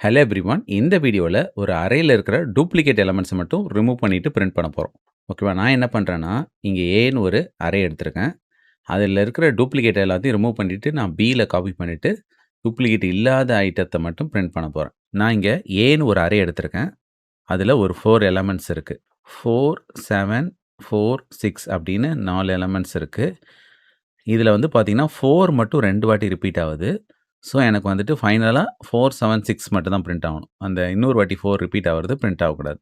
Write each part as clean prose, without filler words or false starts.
Hello everyone. இந்த வீடியோல ஒரு அரேல இருக்கிற டூப்ளிகேட் எலிமெண்ட்ஸ மட்டும் ரிமூவ் பண்ணிட்டு பிரிண்ட் பண்ண போறோம். ஓகேவா? நான் என்ன பண்றேன்னா, இங்க ஏன்னு ஒரு அரே எடுத்திருக்கேன். அதில இருக்கிற டூப்ளிகேட் எல்லாத்தையும் ரிமூவ் பண்ணிட்டு, நான் பில காப்பி பண்ணிட்டு, டூப்ளிகேட் இல்லாத ஐட்டத்த மட்டும் பிரிண்ட் பண்ண போறேன். நான் இங்க ஏன்னு ஒரு அரே எடுத்திருக்கேன். அதில ஒரு 4 எலிமெண்ட்ஸ் இருக்கு. 4, 7, 4, 6 அப்படின்னு 4 எலிமெண்ட்ஸ் இருக்கு. இதில வந்து பார்த்தீங்கன்னா, 4 மட்டும் 2 வாட்டி ரிப்பீட் ஆகுது. ஸோ, எனக்கு வந்துட்டு ஃபைனலா 4, 7, 6 மட்டும் தான் பிரிண்ட் ஆகணும். அந்த இன்னொரு வாட்டி 4 ரிப்பீட் ஆகுறது பிரிண்ட் ஆகக்கூடாது.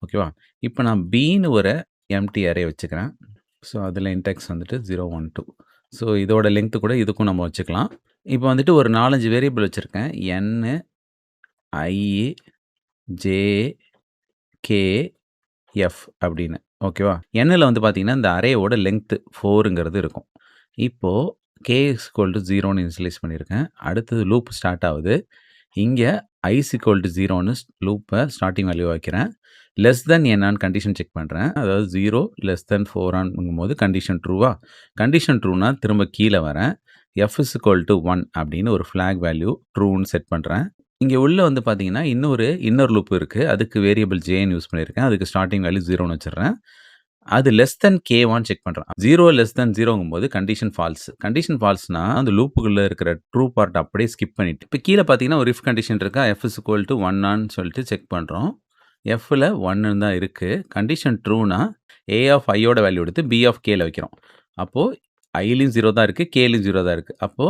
ஓகேவா? இப்ப நான் பின்னு ஒரு எம்ப்டி அரே வச்சுக்கிறேன். ஸோ, அதில இன்டெக்ஸ் வந்துட்டு 0, 1, 2. ஸோ, இதோட லெங்த் கூட இதுக்கும் நம்ம வச்சுக்கலாம். இப்ப வந்துட்டு ஒரு 4, 5 வேரியபிள் வச்சிருக்கேன். என்னு, ஐ, ஜே, கே, எஃப் அப்படின்னு. ஓகேவா? எண்ணுல வந்து பார்த்தீங்கன்னா, இந்த அரேவோட லெங்த் 4ங்கிறது இருக்கும். இப்போ கே இஸ் ஈக்குவல் டூ 0ன்னு இனிஷியலைஸ் பண்ணியிருக்கேன். அடுத்தது லூப் ஸ்டார்ட் ஆகுது. இங்க ஐ இஸ் ஈக்குவல் டூ 0ன்னு லூப்ப ஸ்டார்ட்டிங் வேல்யூவா வைக்கிறேன். லெஸ் தென் என்னான்னு கண்டிஷன் செக் பண்றேன். அதாவது 0 லெஸ் தென் 4ஆங்கும்போது கண்டிஷன் ட்ரூவா? கண்டிஷன் ட்ரூனா திரும்ப கீழ வரேன். எஃப் இஸ் ஈக்குவல் டூ 1 அப்படின்னு ஒரு ஃபிளாக் வேல்யூ ட்ரூன்னு செட் பண்றேன். இங்க உள்ள வந்து பார்த்தீங்கன்னா, இன்னொரு லூப் இருக்கு. அதுக்கு வேரியபிள் ஜேன்னு யூஸ் பண்ணியிருக்கேன். அதுக்கு ஸ்டார்ட்டிங் வேல்யூ 0ன்னு வச்சுடுறேன். அது லெஸ் தென் கேவான்னு செக் பண்றேன். 0 லெஸ் தென் 0ங்கும்போது கண்டிஷன் ஃபால்ஸ். கண்டிஷன் ஃபால்ஸ்னா, அந்த லூப்புக்குள்ள இருக்கிற ட்ரூ பார்ட் அப்படியே ஸ்கிப் பண்ணிட்டு, இப்ப கீழ பார்த்தீங்கன்னா, ஒரு இஃப் கண்டிஷன் இருக்கா? எஃப் இஸ் ஈக்குவல் டூ 1ஆன்னு சொல்லிட்டு செக் பண்றோம். எஃப்ல 1ன்னு தான் இருக்கு. கண்டிஷன் ட்ரூனா, ஏ ஆஃப் ஐயோட வேல்யூ எடுத்து பி ஆஃப் கேல வைக்கிறோம். அப்போ ஐலயும் 0 தான் இருக்கு. கேலயும் 0 தான் இருக்கு. அப்போ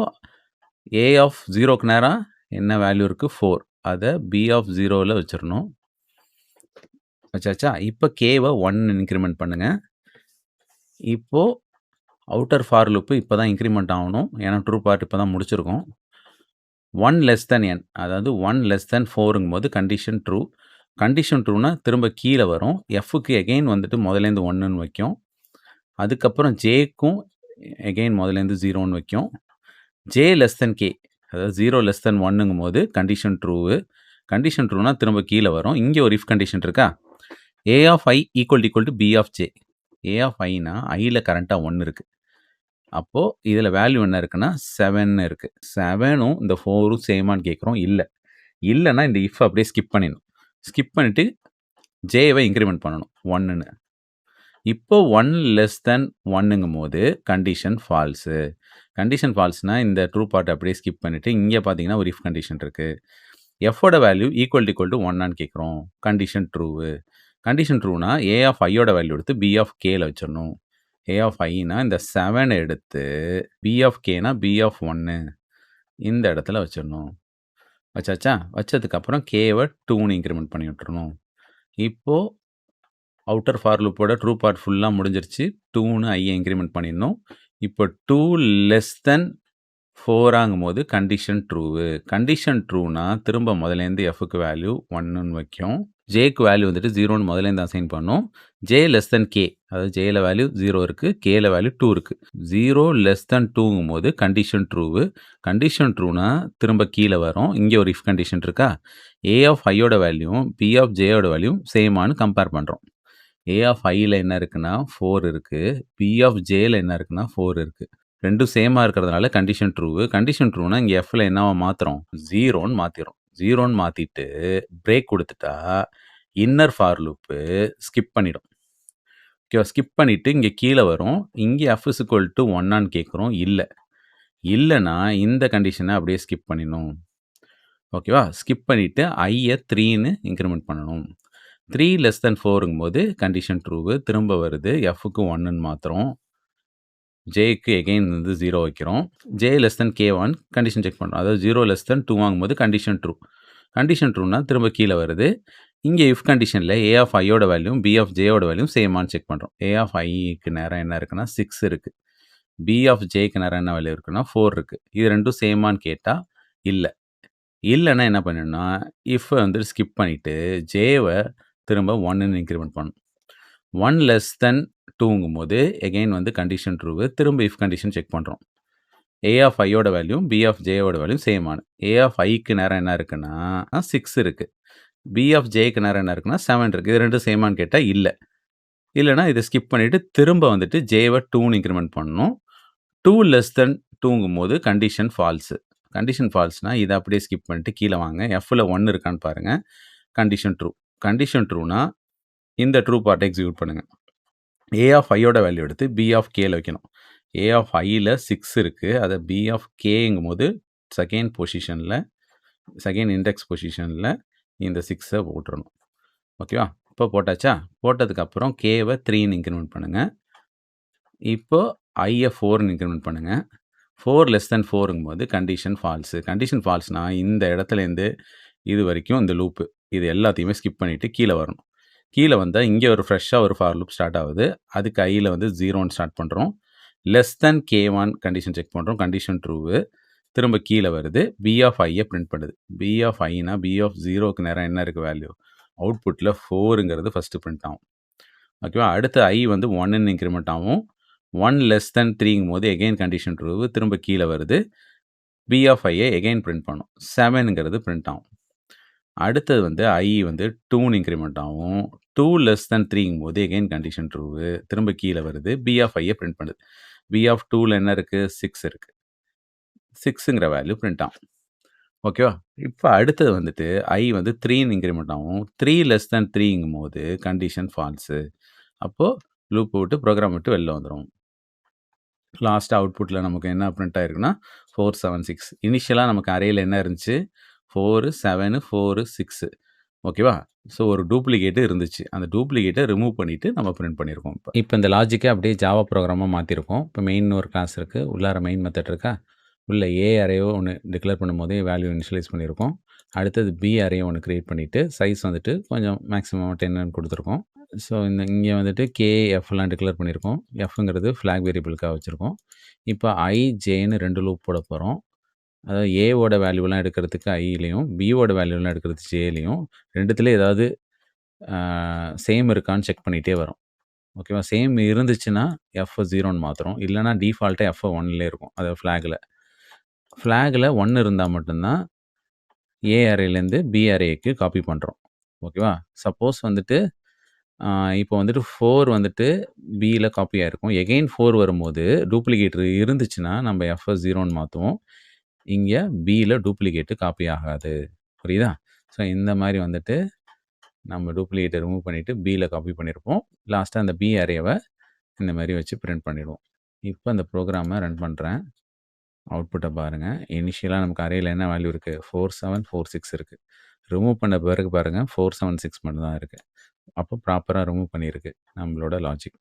ஏ ஆஃப் 0க்கு நேரா என்ன வேல்யூ இருக்கு? 4. அத பி ஆஃப் 0ல வச்சிரணும். வச்சாச்சா? இப்ப கேவ 1ன்னு இன்கிரிமெண்ட் பண்ணுங்க. இப்போ அவுட்டர் ஃபார் லூப் இப்ப தான் இன்கிரிமெண்ட் ஆகணும். ஏன்னா ட்ரூ பார்ட் இப்ப தான் முடிச்சிருக்கோம். 1 லெஸ் தென் n அதாவது 1 லெஸ் தென் 4ங்கும்போது கண்டிஷன் ட்ரூ. கண்டிஷன் ட்ரூனா திரும்ப கீழ வரும். எஃப்க்கு எகைன் வந்துட்டு முதலேருந்து 1ன்னு வைக்கும். அதுக்கப்புறம் ஜேக்கும் எகைன் முதலேருந்து 0ன்னு வைக்கும். ஜே லெஸ் தென் கே அதாவது 0 லெஸ் தென் 1ங்கும்போது கண்டிஷன் ட்ரூவு. கண்டிஷன் ட்ரூனா திரும்ப கீழ வரும். இங்க ஒரு இஃப் கண்டிஷன் இருக்கா? A of i equal to b of j. A of ஐனா ஐல கரண்ட்டா 1 இருக்கு. அப்போ இதில வேல்யூ என்ன இருக்குன்னா 7ன்னு இருக்கு. 7ம் இந்த 4ம் சேமான்னு கேட்குறோம். இல்ல. இல்லன்னா இந்த இஃப் அப்படியே ஸ்கிப் பண்ணிடணும். ஸ்கிப் பண்ணிட்டு ஜேவ இன்கிரிமெண்ட் பண்ணணும் 1ன்னு. இப்போ 1 லெஸ் தென் 1ங்கும்போது கண்டிஷன் ஃபால்ஸு. கண்டிஷன் ஃபால்ஸ்னா இந்த ட்ரூ பார்ட் அப்படியே ஸ்கிப் பண்ணிட்டு இங்க பார்த்தீங்கன்னா ஒரு இஃப் கண்டிஷன் இருக்கு. எஃப்போட வேல்யூ ஈக்குவல் டு 1ஆன்னு கேட்குறோம். Condition true. கண்டிஷன் ட்ரூனா ஏ ஆஃப் ஐயோட வேல்யூ எடுத்து பி ஆஃப் கேல வச்சிரணும். ஏ ஆஃப் ஐனா இந்த 7 எடுத்து பி ஆஃப் கேனா பி ஆஃப் 1 இந்த இடத்துல வச்சிரணும். வச்சாச்சா? வச்சதுக்கப்புறம் கேவ 2ன்னு இன்கிரிமெண்ட் பண்ணி விட்டுறணும். இப்போ அவுட்டர் ஃபார் லூப்போட ட்ரூ பார்ட் ஃபுல்லா முடிஞ்சிருச்சு. 2ன்னு ஐய இன்கிரிமெண்ட் பண்ணிடணும். இப்போ 2 லெஸ் தென் 4ஆங்கும்போது கண்டிஷன் ட்ரூவு. கண்டிஷன் ட்ரூனா திரும்ப முதலேருந்து எஃப்க்கு வேல்யூ 1ன்னு வைக்கும். ஜேக்கு வேல்யூ வந்துட்டு 0ன்னு முதலேருந்து அசைன் பண்ணும். ஜே லெஸ் தென் கே அதாவது ஜேல வேல்யூ 0 இருக்கு. கேல வேல்யூ 2 இருக்கு. 0 லெஸ் தென் 2ங்கும்போது கண்டிஷன் ட்ரூவு. கண்டிஷன் ட்ரூனா திரும்ப கீழ வரும். இங்க ஒரு இஃப் கண்டிஷன் இருக்கா? ஏ ஆஃப் ஐயோட வேல்யூவும் பி ஆஃப் ஜேயோட வேல்யூவும் சேமான்னு கம்பேர் பண்றோம். ஏ ஆஃப் ஐல என்ன இருக்குன்னா 4 இருக்கு. பி ஆஃப் ஜேல என்ன இருக்குன்னா 4 இருக்கு. 2ம் சேமா இருக்கிறதுனால கண்டிஷன் ட்ரூவு. கண்டிஷன் ட்ரூனா இங்க எஃப்ல என்னவா மாத்துறோம்? 0ன்னு மாத்திர்றோம். 0ன்னு மாத்திட்டு பிரேக் குடுத்துட்டா, இன்னர் ஃபார் லூப்பு ஸ்கிப் பண்ணிடும். ஓகேவா? ஸ்கிப் பண்ணிட்டு இங்க கீழ வரும். இங்க எஃப் இஸ் ஈக்குவல் டூ 1ஆன்னு கேட்குறோம். இல்ல. இல்லன்னா இந்த கண்டிஷன அப்படியே ஸ்கிப் பண்ணிடணும். ஓகேவா? ஸ்கிப் பண்ணிட்டு ஐய 3ன்னு இன்கிரிமெண்ட் பண்ணணும். 3 லெஸ் தென் 4ங்கும்போது கண்டிஷன் ட்ரூவு. திரும்ப வருது. எஃப்க்கு 1ன்னு மாத்துறோம். ஜேக்கு எகைன் வந்து 0 வைக்கிறோம். ஜே லெஸ் தென் கே1 கண்டிஷன் செக் பண்றோம். அதாவது 0 லெஸ் தென் 2 வாங்கும்போது கண்டிஷன் ட்ரூ. கண்டிஷன் ட்ரூனா திரும்ப கீழ வருது. இங்க இஃப் கண்டிஷன்ல ஏ ஆஃப் ஐயோட வேல்யூவும் பி ஆஃப் ஜேயோட வேல்யூவும் சேமான்னு செக் பண்றோம். ஏ ஆஃப் ஐக்கு நேரா என்ன இருக்குன்னா 6 இருக்கு. பி ஆஃப் ஜேக்கு நேரா என்ன வேல்யூ இருக்குன்னா 4 இருக்கு. இது 2ம் சேமான்னு கேட்டா இல்ல. இல்லன்னா என்ன பண்ணணும்னா, இஃப் வந்து ஸ்கிப் பண்ணிட்டு ஜேவ திரும்ப 1ன்னு இன்கிரிமெண்ட் பண்ணணும். 1 லெஸ் தென் 2ங்கும்போது எகைன் வந்து கண்டிஷன் ட்ரூவு. திரும்ப இஃப் கண்டிஷன் செக் பண்றோம். ஏ ஆஃப் ஐயோட வேல்யூ பி ஆஃப் ஜேயோட வேல்யூ சேமான. ஏ ஆஃப் ஐக்கு நேரா என்ன இருக்குன்னா 6 இருக்கு. பி ஆஃப் ஜேக்கு நேரா என்ன இருக்குன்னா 7 இருக்கு. இது 2ம் சேமான்னு கேட்டா இல்ல. இல்லன்னா இத ஸ்கிப் பண்ணிட்டு திரும்ப வந்துட்டு ஜேவ 2ன்னு இன்கிரிமெண்ட் பண்ணணும். 2 லெஸ் தென் 2ங்கும்போது கண்டிஷன் ஃபால்ஸு. கண்டிஷன் ஃபால்ஸ்னா இத அப்படியே ஸ்கிப் பண்ணிட்டு கீழ வாங்க. Fல 1 இருக்கான்னு பாருங்க. Condition true. கண்டிஷன் ட்ரூனா இந்த ட்ரூ பார்ட்ட எக்ஸிக்யூட் பண்ணுங்க. A ஆஃப் iயோட வேல்யூ எடுத்து B ஆஃப் kல வைக்கணும். A ஆஃப் iல 6 இருக்கு. அத B ஆஃப் kங்கும்போது செகண்ட் பொசிஷன்ல செகண்ட் இண்டெக்ஸ் பொசிஷன்ல இந்த 6 போட்டுறணும். ஓகேவா? இப்போ போட்டாச்சா? போட்டதுக்கப்புறம் kவ 3ன்னு இன்கிரிமெண்ட் பண்ணுங்க. இப்போ iய 4ன்னு இன்கிரிமெண்ட் பண்ணுங்க. 4 லெஸ் தென் 4ங்கும்போது கண்டிஷன் ஃபால்ஸு. கண்டிஷன் ஃபால்ஸ்னா இந்த இடத்துலேருந்து இது வரைக்கும் இந்த லூப்பு. இது எல்லாத்தையுமே ஸ்கிப் பண்ணிட்டு கீழ வரணும். கீழ வந்தா இங்க ஒரு ஃப்ரெஷ்ஷா ஒரு ஃபார் லூப் ஸ்டார்ட் ஆகுது. அதுக்கு iல வந்து 0ன்னு ஸ்டார்ட் பண்றோம். Less than k1 condition check பண்றோம். Condition true. திரும்ப கீழ வருது. B ஆஃப் iய பிரிண்ட் பண்ணுது. B ஆஃப் iனா B ஆஃப் 0க்கு நேரா என்ன இருக்கு வேல்யூ? அவுட்புட்ல 4ங்கிறது ஃபர்ஸ்ட் பிரிண்ட் ஆகும். ஓகேவா? அடுத்து i வந்து 1ன்னு இன்கிரிமெண்ட் ஆகும். 1 லெஸ் தென் 3ங்கும்போது எகைன் கண்டிஷன் ட்ரூவு. திரும்ப கீழ வருது. B ஆஃப் iய எகைன் பிரிண்ட் பண்ணும். 7ங்கிறது பிரிண்ட் ஆகும். அடுத்தது வந்து i வந்து 2ன்னு இன்கிரிமெண்ட் ஆகும். 2 லெஸ் தென் 3ங்கும்போது எகைன் கண்டிஷன் ட்ரூவு. திரும்ப கீழ வருது. B ஆஃப் iய பிரிண்ட் பண்ணுது. B ஆஃப் 2ல என்ன இருக்கு? 6 இருக்கு. 6ங்கிற வேல்யூ பிரிண்ட் ஆகும். ஓகேவா? இப்ப அடுத்தது வந்துட்டு i வந்து 3ன்னு இன்கிரிமெண்ட் ஆகும். 3 லெஸ் தென் 3ங்கும்போது கண்டிஷன் ஃபால்ஸு. அப்போ லூப் விட்டு ப்ரோகிராம் விட்டு வெளில வந்துரும். லாஸ்ட் அவுட்புட்ல நமக்கு என்ன பிரிண்ட் ஆயிருக்குன்னா 4, 7, 6. இனிஷியலா நமக்கு அரேல என்ன இருந்துச்சு? 4, 7, 4, 6. ஓகேவா? ஸோ ஒரு டூப்ளிகேட் இருந்துச்சு. அந்த டூப்ளிகேட்ட ரிமூவ் பண்ணிட்டு நம்ம பிரிண்ட் பண்ணியிருக்கோம் இப்ப. இப்ப இந்த லாஜிக்க அப்படியே ஜாவா ப்ரோகிராமா மாத்திருக்கோம். இப்ப மெயின்னு ஒரு கிளாஸ் இருக்கு. உள்ளார மெயின் மெத்தட் இருக்கா? உள்ள A அரேவ ஒண்ணு டிக்ளேர் பண்ணும்போதே வேல்யூ இனிஷியலைஸ் பண்ணியிருக்கோம். அடுத்தது B அரே ஒண்ணு கிரியேட் பண்ணிட்டு, சைஸ் வந்துட்டு கொஞ்சம் மேக்ஸிமம் 10ன்னு குடுத்துருக்கோம். ஸோ இங்க வந்துட்டு K, Fலாம் டிக்ளேர் பண்ணியிருக்கோம். Fங்கிறது ஃபிளாக் வேரியபிளுக்காக வச்சிருக்கோம். இப்ப I, Jன்னு 2 லூப் போட போறோம். அதாவது Aவோட வேல்யூலாம் எடுக்கிறதுக்கு Iலயும், Bவோட வேல்யூலாம் எடுக்கிறதுக்கு Jலயும் 2த்துலயும் ஏதாவது சேம் இருக்கான்னு செக் பண்ணிட்டே வரோம். ஓகேவா? சேம் இருந்துச்சுன்னா F 0ன்னு மாத்துறோம். இல்லன்னா டிஃபால்ட்டா F 1லே இருக்கும். அதாவது ஃபிளாக்ல 1 இருந்தா மட்டும் தான் A அரேலேருந்து B அரேக்கு காப்பி பண்றோம். ஓகேவா? சப்போஸ் வந்துட்டு இப்போ வந்துட்டு 4 வந்துட்டு Bல காப்பி ஆயிருக்கும். எகைன் 4 வரும்போது டூப்ளிகேட் இருந்துச்சுன்னா நம்ம F 0ன்னு மாத்துவோம். இங்க Bல டூப்ளிகேட் காப்பி ஆகாது. புரியுதா? ஸோ இந்த மாரி வந்துட்டு நம்ம டூப்ளிகேட்ட ரிமூவ் பண்ணிட்டு Bல காப்பி பண்ணியிருப்போம். லாஸ்ட்டா அந்த B அரேவ இந்த மாரி வச்சு பிரிண்ட் பண்ணிடுவோம். இப்ப இந்த ப்ரோகிராம ரன் பண்றேன். அவுட்புட்ட பாருங்க. இனிஷியலா நமக்கு அரேல என்ன வேல்யூ இருக்கு? 4, 7, 4, 6 இருக்கு. ரிமூவ் பண்ண பிறகு பாருங்க 4, 7, 6 மட்டும் தான் இருக்கு. அப்போ ப்ராப்பரா ரிமூவ் பண்ணியிருக்கு நம்மளோட லாஜிக்.